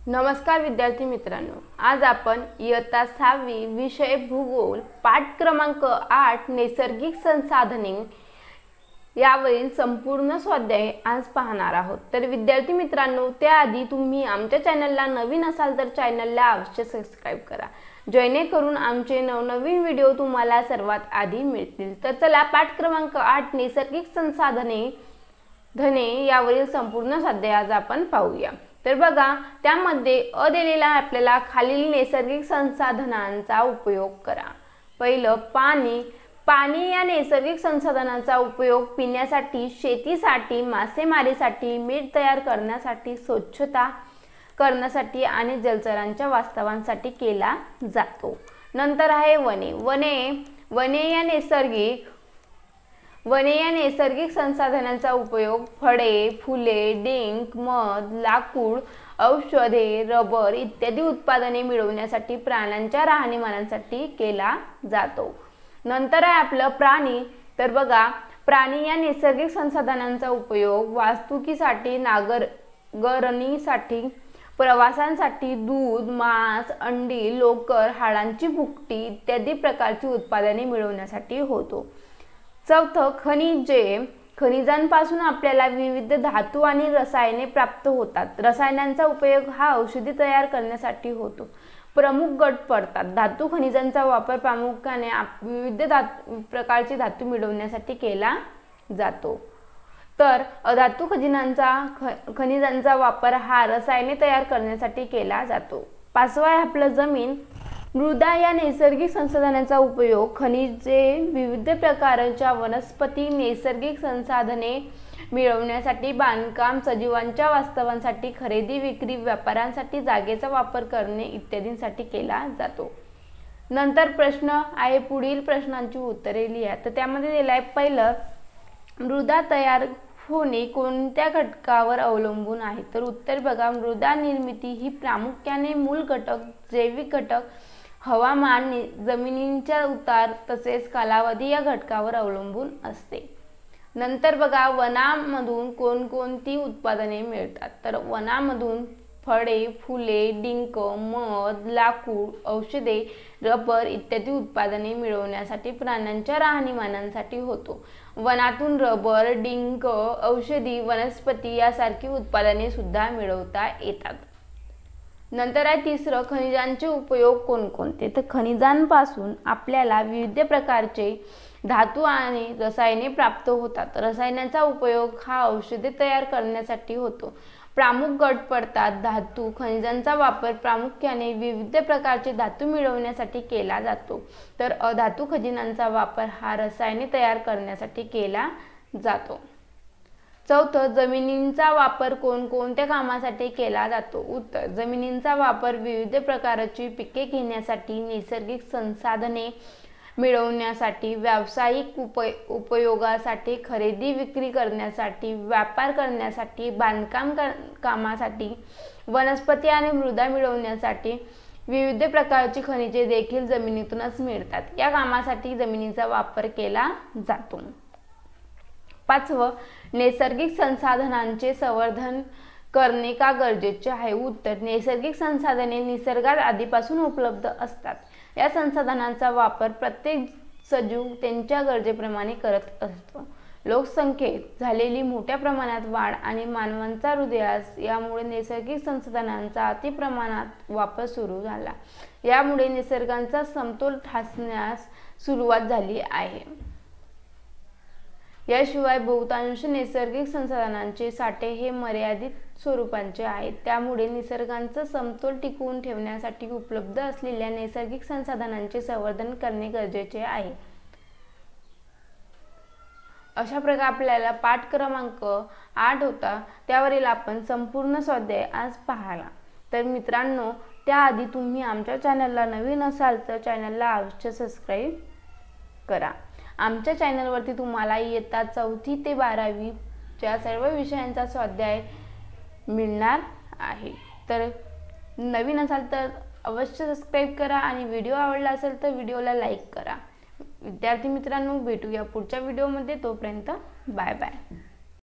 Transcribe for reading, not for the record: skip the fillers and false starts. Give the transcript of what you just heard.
नमस्कार विद्यार्थी मित्रांनो, आज आपण इयत्ता 6वी विषय भूगोल पाठ क्रमांक 8 नैसर्गिक संसाधने यावरील संपूर्ण स्वाध्याय आज पाहणार आहोत। तर विद्यार्थी मित्रांनो, त्याआधी तुम्ही आमच्या चॅनलला नवीन असाल तर चॅनलला अवश्य सबस्क्राइब करा, जेणेकरून आमचे नवनवीन व्हिडिओ तुम्हाला सर्वात आधी मिळतील। तर चला पाठ क्रमांक 8 नैसर्गिक संसाधने यावरील संपूर्ण स्वाध्याय आज आपण पाहूया। तर बघा, त्यामध्ये अ दिलेला आपल्याला खालील नैसर्गिक संसाधनांचा उपयोग करा। पहिलं पाणी। पाणी या नैसर्गिक संसाधनांचा उपयोग पिण्यासाठी, शेतीसाठी, मासेमारीसाठी, मीठ तयार करण्यासाठी, स्वच्छता करण्यासाठी आणि जलचरांच्या वास्तवांसाठी केला जातो। नंतर आहे वने। वने या नैसर्गिक संसाधनांचा उपयोग फळे, फुले, डिंक, मध, लाकूड, औषधे, रबर इत्यादी उत्पादने मिळवण्यासाठी प्राण्यांच्या राहणीमानासाठी केला जातो। नंतर आहे आपलं प्राणी। तर बघा, प्राणी या नैसर्गिक संसाधनांचा उपयोग वाहतुकीसाठी, नांगरणीसाठी, प्रवासांसाठी, दूध, मांस, अंडी, लोकर, हाडांची भुकटी इत्यादी प्रकारची उत्पादने मिळवण्यासाठी होतो। चौथं खनिजे। खनिजांपासून आपल्याला विविध धातू आणि रसायने प्राप्त होतात। रसायनांचा उपयोग हा औषधी तयार करण्यासाठी होतो। प्रमुख गट पडतात। धातू खनिजांचा वापर प्रामुख्याने विविध प्रकारचे धातू मिळवण्यासाठी केला जातो। तर अधातू खनिजांचा वापर हा रसायने तयार करण्यासाठी केला जातो। पाचवा आहे आपलं जमीन। मृदा या नैसर्गिक संसाधनांचा उपयोग खनिजे, विविध प्रकारच्या वनस्पती, नैसर्गिक संसाधने मिळवण्यासाठी, बांधकाम, सजीवांच्या वास्तवांसाठी, खरेदी विक्री, व्यापारांसाठी, जागेचा वापर करणे इत्यादींसाठी केला जातो। नंतर प्रश्न आहे, पुढील प्रश्नांची उत्तरे लिहा। तर त्यामध्ये दिलं आहे पहिलं, मृदा तयार होणे कोणत्या घटकावर अवलंबून आहे? तर उत्तर बघा, मृदा निर्मिती ही प्रामुख्याने मूल घटक, जैविक घटक, हवामान, जमिनींचा उतार तसेच कालावधी या घटकावर अवलंबून असते। नंतर बघा, वनामधून कोणकोणती उत्पादने मिळतात? तर वनामधून फळे, फुले, डिंक, मध, लाकूड, औषधे, रबर इत्यादी उत्पादने मिळवण्यासाठी प्राण्यांच्या राहणीमानासाठी होतो। वनातून रबर, डिंक, औषधी वनस्पती यासारखी उत्पादने सुद्धा मिळवता येतात। नंतर आहे तिसरं, खनिजांचे उपयोग कोणकोणते? तर खनिजांपासून आपल्याला विविध प्रकारचे धातू आणि रसायने प्राप्त होतात। रसायनांचा उपयोग हा औषधे तयार करण्यासाठी होतो। प्रमुख गट पडतात। धातू खनिजांचा वापर प्रामुख्याने विविध प्रकारचे धातू मिळवण्यासाठी केला जातो। तर अधातू खनिजांचा वापर हा रसायने तयार करण्यासाठी केला जातो। चौथं, जमिनींचा वापर कोणकोणत्या कामासाठी केला जातो? उत्तर, जमिनींचा वापर विविध प्रकारची पिके घेण्यासाठी, नैसर्गिक संसाधने मिळवण्यासाठी, व्यावसायिक उपयोगासाठी, खरेदी विक्री करण्यासाठी, व्यापार करण्यासाठी, बांधकाम कामासाठी, वनस्पती आणि मृदा मिळवण्यासाठी, विविध प्रकारची खनिजे देखील जमिनीतूनच मिळतात। या कामासाठी जमिनीचा वापर केला जातो। पाचवं, नैसर्गिक संसाधनांचे संवर्धन करणे का गरजेचे आहे? उत्तर, नैसर्गिक संसाधने निसर्गात आधीपासून उपलब्ध असतात। या संसाधनांचा वापर प्रत्येक सजीव त्यांच्या गरजेप्रमाणे करत असतो। लोकसंख्येत झालेली मोठ्या प्रमाणात वाढ आणि मानवांचा हृदयास यामुळे नैसर्गिक संसाधनांचा अतिप्रमाणात वापर सुरू झाला। यामुळे निसर्गाचा समतोल ढासळण्यास सुरुवात झाली आहे। याशिवाय बहुतांश नैसर्गिक संसाधनांचे साठे हे मर्यादित स्वरूपाचे आहेत। त्यामुळे निसर्गाचा समतोल टिकवून ठेवण्यासाठी उपलब्ध असलेल्या नैसर्गिक संसाधनांचे संवर्धन करणे गरजेचे आहे। अशा प्रकारे आपल्याला पाठ क्रमांक 8 होता, त्यावरील आपण संपूर्ण स्वाध्याय आज पाहिला। तर मित्रांनो, त्याआधी तुम्ही आमच्या चॅनलला नवीन असाल तर चॅनलला अवश्य सबस्क्राइब करा। आमच्या चॅनलवरती तुम्हाला इयत्ता 4थी ते 12वी च्या सर्व विषयांचा स्वाध्याय मिळणार आहे। तर नवीन असाल तर अवश्य सबस्क्राइब करा आणि व्हिडिओ आवडला असेल तर व्हिडिओला लाईक करा। विद्यार्थी मित्रांनो, भेटूया पुढच्या व्हिडिओमध्ये। तोपर्यंत बाय बाय।